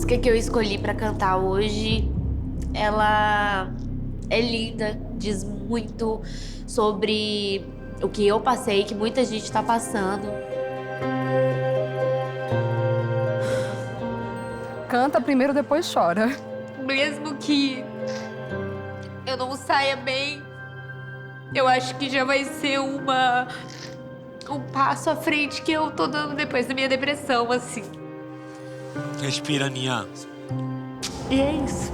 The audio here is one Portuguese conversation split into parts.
música que eu escolhi pra cantar hoje, ela é linda, diz muito sobre o que eu passei, que muita gente tá passando. Canta primeiro, depois chora. Mesmo que eu não saia bem, eu acho que já vai ser um passo à frente que eu tô dando depois da minha depressão, assim. Respira, Aninha. E é isso.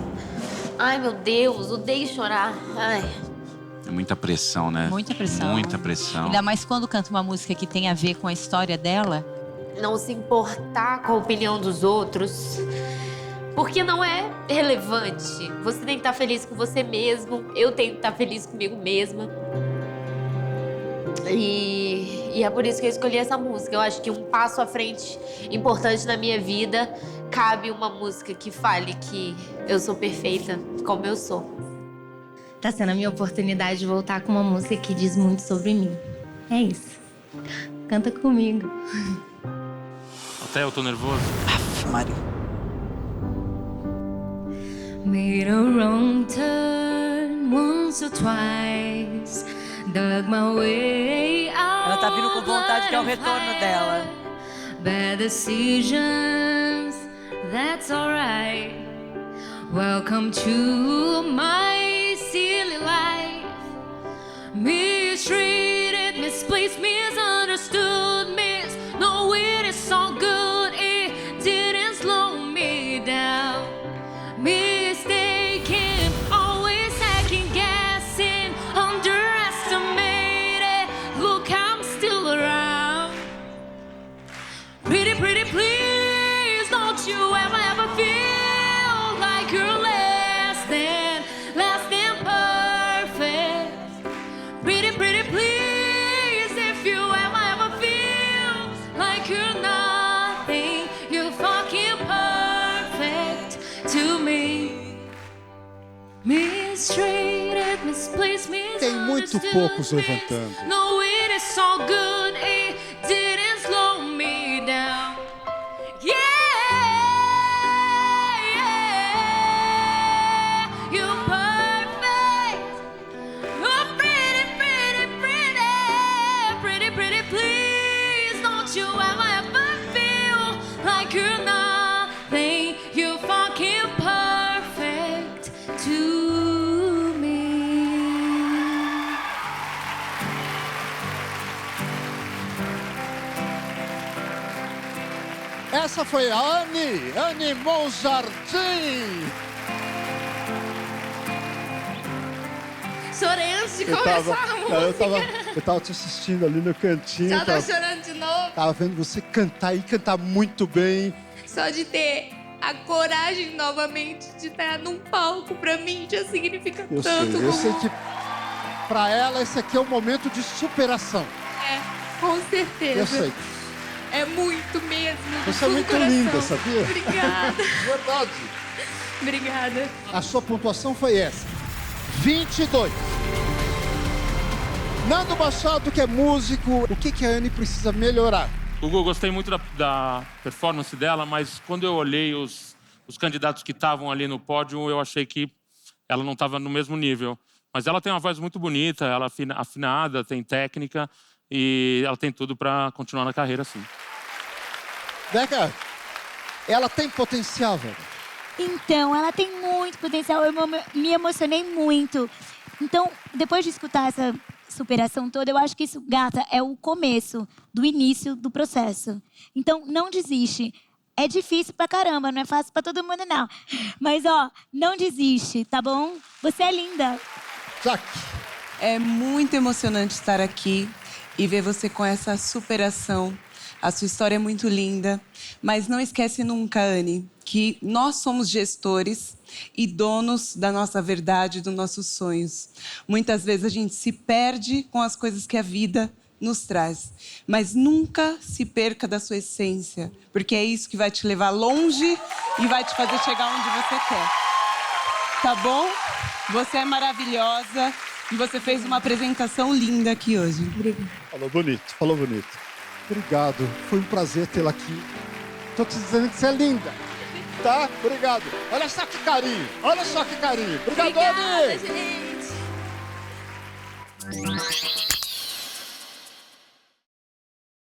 Ai, meu Deus, odeio chorar. Ai. É muita pressão, né? Muita pressão. Muita pressão. Ainda mais quando canta uma música que tem a ver com a história dela. Não se importar com a opinião dos outros, porque não é relevante. Você tem que estar feliz com você mesmo, eu tenho que estar feliz comigo mesma. E é por isso que eu escolhi essa música. Eu acho que um passo à frente importante na minha vida, cabe uma música que fale que eu sou perfeita como eu sou. Tá sendo a minha oportunidade de voltar com uma música que diz muito sobre mim. É isso. Canta comigo. Até eu tô nervoso. Aff, Maria. Made a wrong turn once or twice. Dug my way out. Ela tá vindo com vontade, que é o retorno dela. Bad decisions, that's alright. Welcome to my silly life. Mistreated, misplaced, misunderstood, no, it is so good, it didn't slow me down. Mistaken, always second guessing, underestimated, look, I'm still around. Pretty, pretty, please, don't you ever feel like you're less than perfect. Pretty, pretty, please, if you ever feel like you're nothing, you're fucking perfect to me. Mistreated, misplaced, Tem muito poucos levantando. no, it is so good, it didn't slow me down. Yeah, yeah, you're perfect. Oh, pretty, pretty, pretty, pretty, pretty, please, don't you ever feel like you're nothing, you're fucking perfect to me. Essa foi a Anne Monjardim. Chorei antes de começar a música. Eu tava te assistindo ali no cantinho. Já tô chorando de novo. Tava vendo você cantar e cantar muito bem. Só de ter a coragem novamente de estar num palco, pra mim, já significa Eu tanto. sei que pra ela esse aqui é um momento de superação. É, com certeza. Eu sei. É muito mesmo. de Você é todo muito coração. linda, sabia? Obrigada. Verdade. Obrigada. A sua pontuação foi essa. 22. Nando Machado, que é músico, o que a Anne precisa melhorar? Hugo, gostei muito da performance dela, mas quando eu olhei os candidatos que estavam ali no pódio, eu achei que ela não estava no mesmo nível. Mas ela tem uma voz muito bonita, ela é afinada, tem técnica e ela tem tudo para continuar na carreira, sim. Deca, ela tem potencial, velho. Então, ela tem muito potencial. Eu me emocionei muito. Então, depois de escutar essa superação toda, eu acho que isso, gata, é o começo do início do processo. Então, não desiste. É difícil pra caramba, não é fácil pra todo mundo, não. Mas, ó, não desiste, tá bom? Você é linda. Jack. É muito emocionante estar aqui e ver você com essa superação. A sua história é muito linda. Mas não esquece nunca, Anne, que nós somos gestores e donos da nossa verdade, dos nossos sonhos. Muitas vezes a gente se perde com as coisas que a vida nos traz. Mas nunca se perca da sua essência, porque é isso que vai te levar longe e vai te fazer chegar onde você quer. Tá bom? Você é maravilhosa e você fez uma apresentação linda aqui hoje. Obrigada. Falou bonito, falou bonito. Obrigado, foi um prazer tê-la aqui. Tô te dizendo que você é linda. tá? Obrigado. Olha só que carinho. Olha só que carinho. Obrigado, Obrigada, Anny. gente.